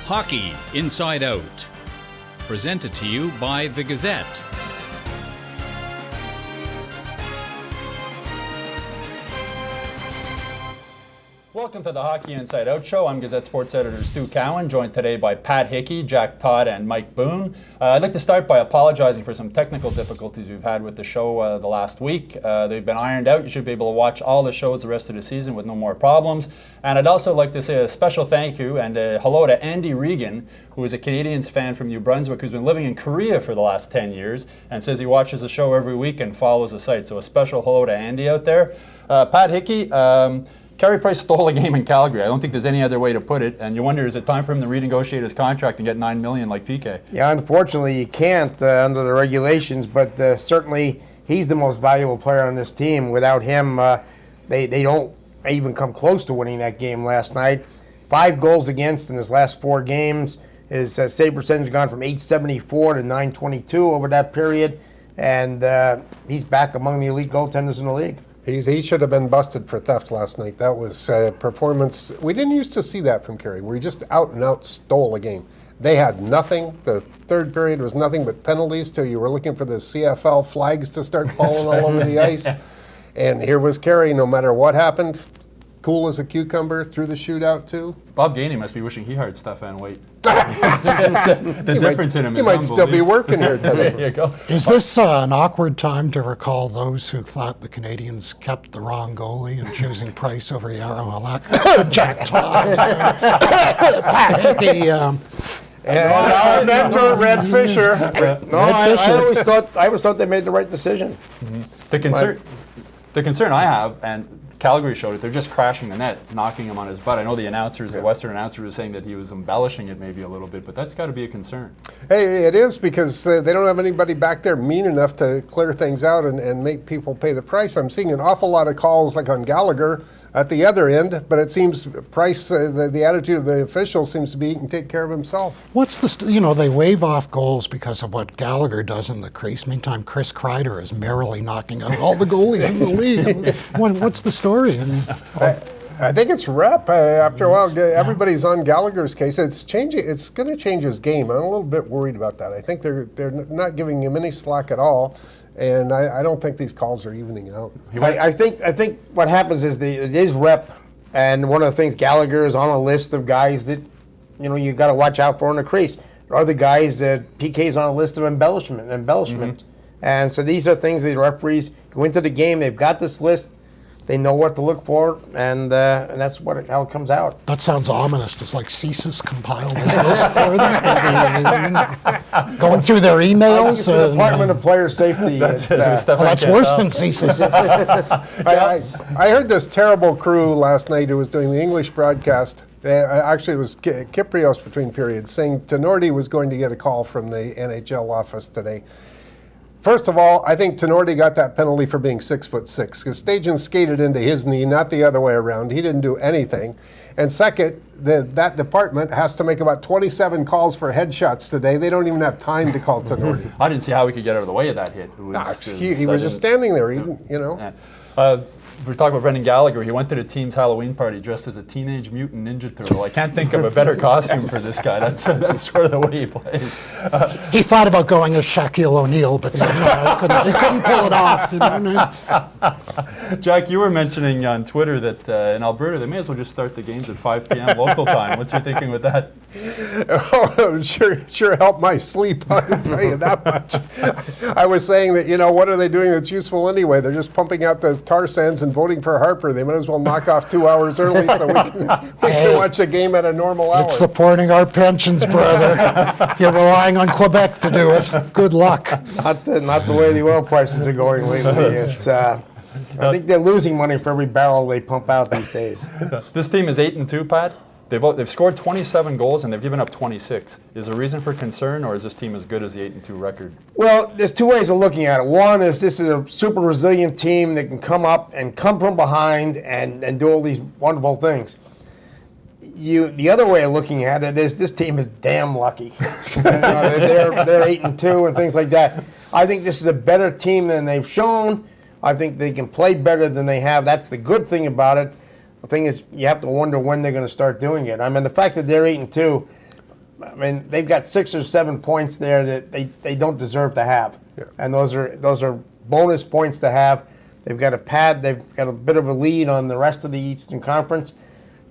Hockey Inside Out. Presented to you by The Gazette. Welcome to the Hockey Inside Out Show. I'm Gazette Sports Editor Stu Cowan, joined today by Pat Hickey, Jack Todd, and Mike Boone. I'd like to start by apologizing for some technical difficulties we've had with the show the last week. They've been ironed out. You should be able to watch all the shows the rest of the season with no more problems. And I'd also like to say a special thank you and a hello to Andy Regan, who is a Canadiens fan from New Brunswick who's been living in Korea for the last 10 years and says he watches the show every week and follows the site. So a special hello to Andy out there. Pat Hickey, Carey Price stole a game in Calgary. I don't think there's any other way to put it. And you wonder, is it time for him to renegotiate his contract and get $9 million like PK? Yeah, unfortunately, you can't under the regulations, but certainly he's the most valuable player on this team. Without him, they don't even come close to winning that game last night. 5 goals against in his last 4 games. His save percentage has gone from .874 to .922 over that period. And he's back among the elite goaltenders in the league. He should have been busted for theft last night. That was a performance. We didn't used to see that from Carey, where he just out and out stole a game. They had nothing. The third period was nothing but penalties till you were looking for the CFL flags to start falling all over the ice. And here was Carey, no matter what happened, cool as a cucumber, through the shootout too. Bob Gainey must be wishing he hired Stefan Waite. The difference in him is unbelievable. He might still be working here today. There you go. Is this an awkward time to recall those who thought the Canadiens kept the wrong goalie and choosing Price over Yarrow-Halak? Jack Todd. Pat Hickey. Mentor Red Fisher. I always thought they made the right decision. Mm-hmm. The concern I have, and Calgary showed it, they're just crashing the net, knocking him on his butt. I know the announcers, the Western announcer was saying that he was embellishing it maybe a little bit, but that's got to be a concern. Hey, it is, because they don't have anybody back there mean enough to clear things out and make people pay the price. I'm seeing an awful lot of calls like on Gallagher at the other end, but it seems Price, the attitude of the officials seems to be he can take care of himself. What's they wave off goals because of what Gallagher does in the crease. Meantime, Chris Kreider is merrily knocking out all the goalies in the league. What's the story? I think it's rep. After a while, everybody's on Gallagher's case. It's changing. It's going to change his game. I'm a little bit worried about that. I think they're not giving him any slack at all. And I don't think these calls are evening out. I think what happens is it is rep, and one of the things, Gallagher is on a list of guys that you got to watch out for in the crease. There are other guys that PK's on a list of embellishment, mm-hmm. And so these are things that the referees go into the game. They've got this list. They know what to look for, and that's how it comes out. That sounds ominous. It's like CSIS compiled this list for them. Going through their emails. It's the Department of Player Safety. That's worse than CSIS. I heard this terrible crew last night who was doing the English broadcast. Actually, it was Kyprios between periods, saying Tenorti was going to get a call from the NHL office today. First of all, I think Tenorti got that penalty for being 6'6", because Stajan skated into his knee, not the other way around. He didn't do anything. And second, that department has to make about 27 calls for headshots today. They don't even have time to call Tenorti. I didn't see how he could get out of the way of that hit. He was just standing there. He didn't, Yeah. We're talking about Brendan Gallagher. He went to the team's Halloween party dressed as a Teenage Mutant Ninja Turtle. I can't think of a better costume for this guy. That's sort of the way he plays. He thought about going as Shaquille O'Neal, but said no, he couldn't pull it off. Jack, you were mentioning on Twitter that in Alberta they may as well just start the games at 5 p.m. local time. What's your thinking with that? Oh, sure helped my sleep, I can tell you that much. I was saying that, what are they doing that's useful anyway? They're just pumping out the tar sands and voting for Harper. They might as well knock off 2 hours early so we can watch the game at a normal hour. It's supporting our pensions, brother. You're relying on Quebec to do it. Good luck. Not the way the oil prices are going lately. It's I think they're losing money for every barrel they pump out these days. This team is 8-2, Pat. They've scored 27 goals and they've given up 26. Is there a reason for concern, or is this team as good as the 8-2 record? Well, there's 2 ways of looking at it. One is this is a super resilient team that can come up and come from behind and do all these wonderful things. The other way of looking at it is this team is damn lucky. They're 8-2 and things like that. I think this is a better team than they've shown. I think they can play better than they have. That's the good thing about it. The thing is, you have to wonder when they're going to start doing it. I mean, the fact that they're 8-2, I mean, they've got 6 or 7 points there that they don't deserve to have, and those are bonus points to have. They've got a pad. They've got a bit of a lead on the rest of the Eastern Conference.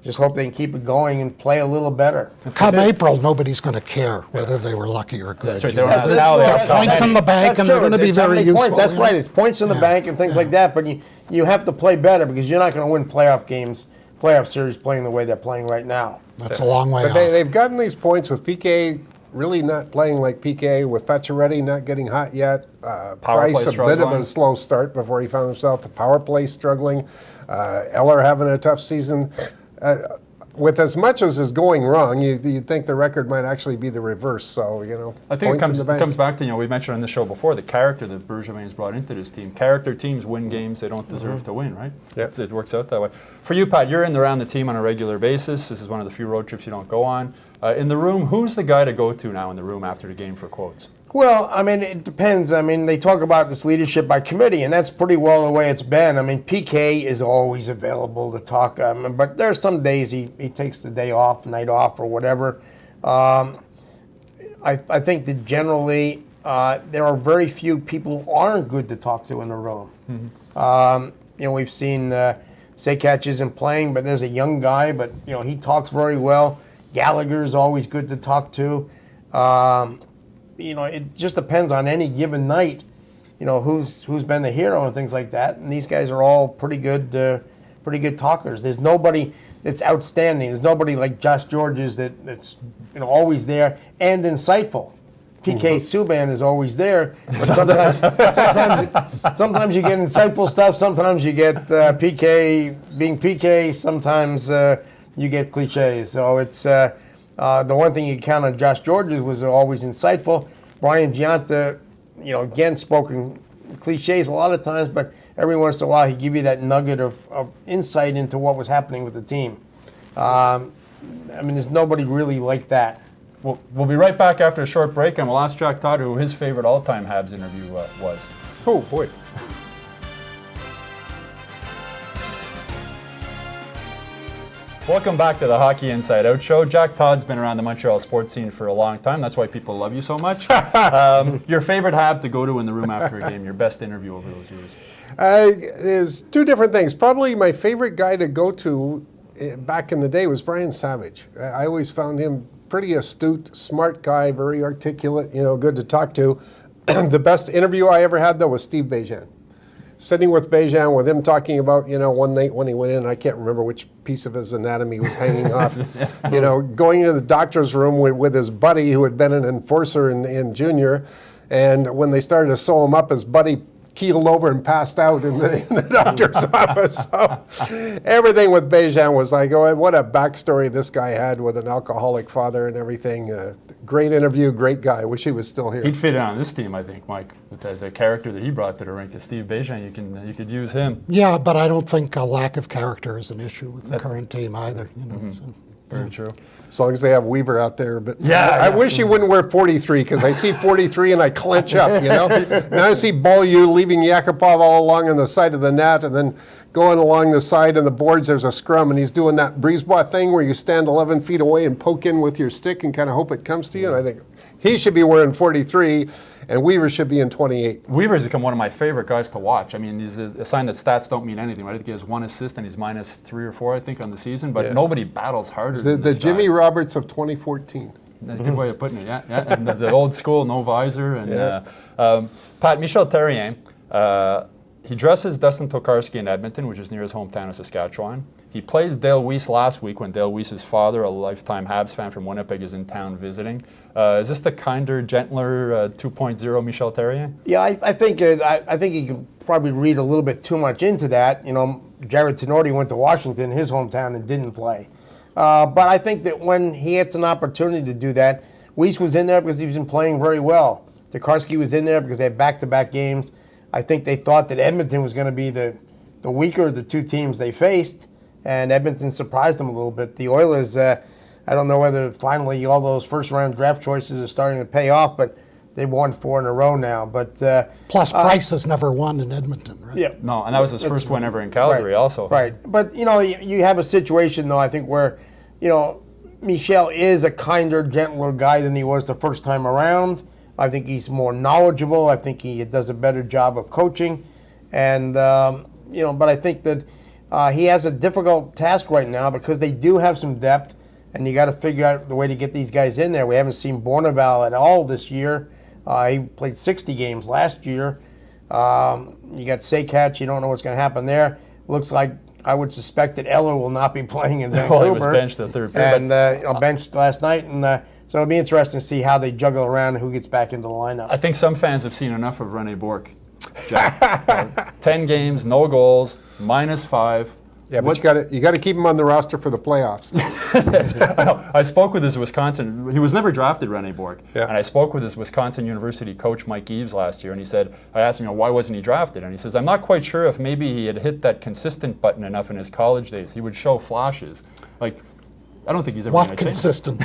Just hope they can keep it going and play a little better. Come April, nobody's going to care whether they were lucky or good. That's right. You know, That's how they There's points in the bank, and they're going to be very useful. Points. That's right. It's points in the bank and things like that. But you have to play better because you're not going to win playoff games, playoff series playing the way they're playing right now. That's a long way But off. they've gotten these points with PK really not playing like PK, with Pacioretty not getting hot yet. Power Price play a bit of struggling. a slow start before he found himself. The power play struggling. Eller having a tough season. With as much as is going wrong, you'd think the record might actually be the reverse. So, I think it points in the bank. comes back to, we mentioned on the show before, the character that Bergevin's brought into this team. Character teams win games they don't deserve to win, right? Yeah. It works out that way. For you, Pat, you're in and around the team on a regular basis. This is one of the few road trips you don't go on. In the room, who's the guy to go to now in the room after the game for quotes? Well, I mean, it depends. I mean, they talk about this leadership by committee, and that's pretty well the way it's been. I mean, PK is always available to talk, but there are some days he takes the day off, night off, or whatever. I think that generally there are very few people who aren't good to talk to in the room. We've seen Sekach isn't playing, but there's a young guy, but he talks very well. Gallagher's always good to talk to. It just depends on any given night, who's been the hero and things like that. And these guys are all pretty good talkers. There's nobody that's outstanding. There's nobody like Josh Georges that's always there and insightful. PK Subban is always there, but sometimes you get insightful stuff. Sometimes you get PK being PK. Sometimes you get cliches. So it's. The one thing you count on Josh Georges was always insightful. Brian Giunta, again, spoken cliches a lot of times, but every once in a while he'd give you that nugget of insight into what was happening with the team. There's nobody really like that. We'll be right back after a short break, and we'll ask Jack Todd who his favorite all-time Habs interview was. Oh, boy. Welcome back to the Hockey Inside Out Show. Jack Todd's been around the Montreal sports scene for a long time. That's why people love you so much. Your favorite Hab to go to in the room after a game, your best interview over those years? There's two different things. Probably my favorite guy to go to back in the day was Brian Savage. I always found him pretty astute, smart guy, very articulate, good to talk to. The best interview I ever had, though, was Steve Bejan. Sitting with Bejan, with him talking about, one night when he went in, I can't remember which piece of his anatomy was hanging off, going into the doctor's room with his buddy who had been an enforcer in junior, and when they started to sew him up, his buddy keeled over and passed out in the doctor's office. So everything with Bejan was like, oh, what a backstory this guy had with an alcoholic father and everything. Great interview, great guy. Wish he was still here. He'd fit in on this team, I think, Mike. With the character that he brought to the rink is Steve Bejan. You could use him. Yeah, but I don't think a lack of character is an issue with the current team either. So. Very true. As long as they have Weaver out there. But Yeah, I wish he wouldn't wear 43 because I see 43 and I clench up, Now I see Beaulieu leaving Yakupov all along on the side of the net and then going along the side and the boards, there's a scrum and he's doing that Brisebois thing where you stand 11 feet away and poke in with your stick and kind of hope it comes to you. And I think he should be wearing 43 and Weaver should be in 28. Weaver's become one of my favorite guys to watch. I mean, he's a sign that stats don't mean anything. Right? I think he has 1 assist and he's minus 3 or 4, I think, on the season. But nobody battles harder than The this guy. Jimmy Roberts of 2014. That's a good way of putting it, yeah. And the old school, no visor. And Pat, Michel Therrien, he dresses Dustin Tokarski in Edmonton, which is near his hometown of Saskatchewan. He plays Dale Weiss last week when Dale Weiss's father, a lifetime Habs fan from Winnipeg, is in town visiting. Is this the kinder, gentler 2.0 Michel Therrien? Yeah, I think you can probably read a little bit too much into that. Jared Tenorti went to Washington, his hometown, and didn't play. But I think that when he gets an opportunity to do that, Weiss was in there because he was playing very well. Tokarski was in there because they had back-to-back games. I think they thought that Edmonton was going to be the weaker of the two teams they faced, and Edmonton surprised them a little bit. The Oilers, I don't know whether finally all those first-round draft choices are starting to pay off, but they've won 4 in a row now. But Plus, Price has never won in Edmonton, right? Yeah. No, and that was his first win ever in Calgary also. Right. But, you have a situation, though, I think, where, Michel is a kinder, gentler guy than he was the first time around. I think he's more knowledgeable. I think he does a better job of coaching. And, but I think that he has a difficult task right now because they do have some depth, and you got to figure out the way to get these guys in there. We haven't seen Bourneval at all this year. He played 60 games last year. You got Seycatch. You don't know what's going to happen there. Looks like I would suspect that Eller will not be playing in Vancouver. Well, he was benched the third period. And benched last night. And so it'll be interesting to see how they juggle around and who gets back into the lineup. I think some fans have seen enough of Rene Bourque. Jack. 10 games, no goals, -5. Yeah, but you got to keep him on the roster for the playoffs. I spoke with his Wisconsin. He was never drafted, Rene Bourque. Yeah. And I spoke with his Wisconsin University coach, Mike Eaves, last year, and he said, I asked him, why wasn't he drafted? And he says, I'm not quite sure if maybe he had hit that consistent button enough in his college days. He would show flashes. Like, I don't think he's ever going What to change. consistent?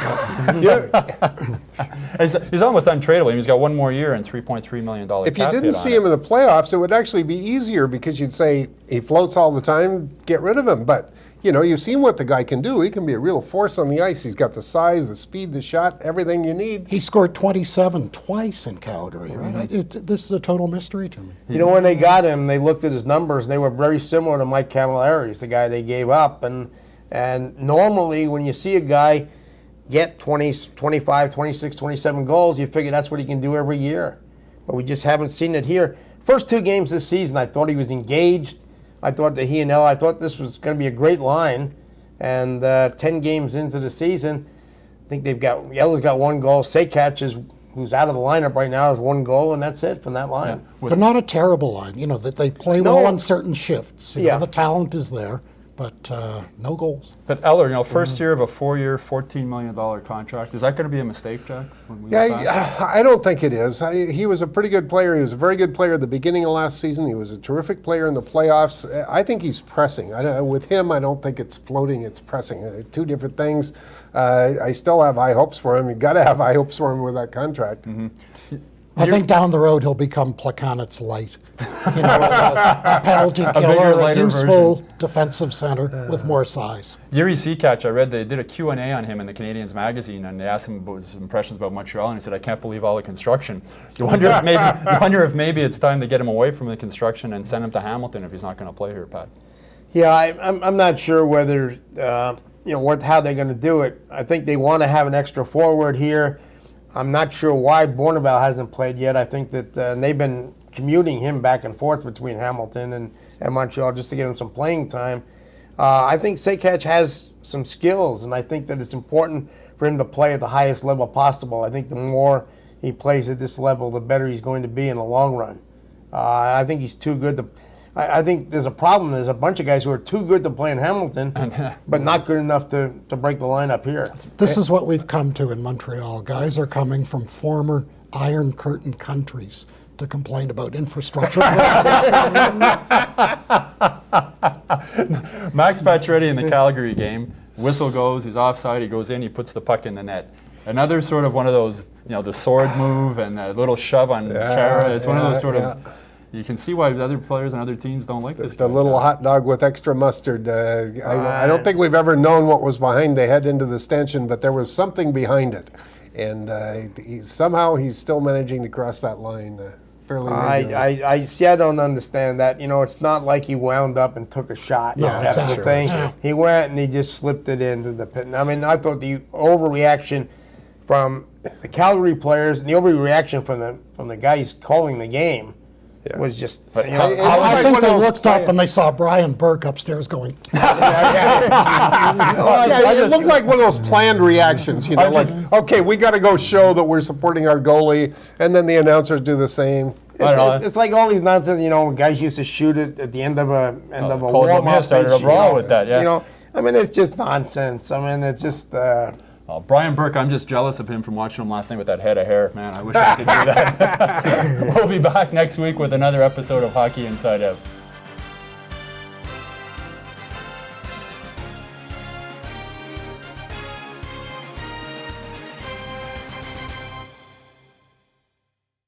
He's almost untradeable. He's got one more year and $3.3 million If you cap didn't hit see on him in the playoffs, it would actually be easier because you'd say he floats all the time, get rid of him. But, you've seen what the guy can do. He can be a real force on the ice. He's got the size, the speed, the shot, everything you need. He scored 27 twice in Calgary. Right? This is a total mystery to me. When they got him, they looked at his numbers. They were very similar to Mike Camilleri, the guy they gave up. And normally when you see a guy get 20, 25, 26, 27 goals, you figure that's what he can do every year. But we just haven't seen it here. First 2 games this season, I thought he was engaged. I thought that I thought this was going to be a great line. And 10 games into the season, I think Yellow's got 1 goal. Seycatch, who's out of the lineup right now, has 1 goal, and that's it from that line. Yeah. They're not a terrible line. That they play well on certain shifts. The talent is there, but no goals. But Eller, first year of a 4-year, $14 million contract. Is that going to be a mistake, Jack? I don't think it is. He was a pretty good player. He was a very good player at the beginning of last season. He was a terrific player in the playoffs. I think he's pressing. With him, I don't think it's floating, it's pressing. They're 2 different things. I still have high hopes for him. You've got to have high hopes for him with that contract. Mm-hmm. I think down the road he'll become Plekanec light. A penalty killer, a useful defensive center with more size. Yuri Seycatch, I read they did a Q&A on him in the Canadiens magazine, and they asked him about his impressions about Montreal, and he said, I can't believe all the construction. You wonder if maybe it's time to get him away from the construction and send him to Hamilton if he's not going to play here, Pat. Yeah, I'm not sure whether, how they're going to do it. I think they want to have an extra forward here. I'm not sure why Bourneval hasn't played yet. I think that they've been commuting him back and forth between Hamilton and Montreal just to get him some playing time. I think Seycatch has some skills, and I think that it's important for him to play at the highest level possible. I think the more he plays at this level, the better he's going to be in the long run. I think he's too good to... I think there's a problem. There's a bunch of guys who are too good to play in Hamilton, but not good enough to break the lineup here. This is what we've come to in Montreal. Guys are coming from former Iron Curtain countries to complain about infrastructure. Max Pacioretty in the Calgary game, whistle goes, he's offside, he goes in, he puts the puck in the net. Another sort of one of those, the sword move and a little shove on Chara. It's one of those sort of... You can see why other players and other teams don't like this. The little hot dog with extra mustard. I don't think we've ever known what was behind the head into the stanchion, but there was something behind it. And somehow he's still managing to cross that line fairly regularly. I don't understand that. It's not like he wound up and took a shot. That's the thing. Yeah. He went and he just slipped it into the pit. I mean, I thought the overreaction from the Calgary players and the overreaction from the guys calling the game was just. I think they looked up and they saw Brian Burke upstairs going. It looked like one of those planned reactions, okay, we got to go show that we're supporting our goalie, and then the announcers do the same. It's like all these nonsense, guys used to shoot it at the end of a warm-up. Started a brawl with that, it's just nonsense. It's just. Brian Burke, I'm just jealous of him from watching him last night with that head of hair. Man, I wish I could do that. We'll be back next week with another episode of Hockey Inside Out.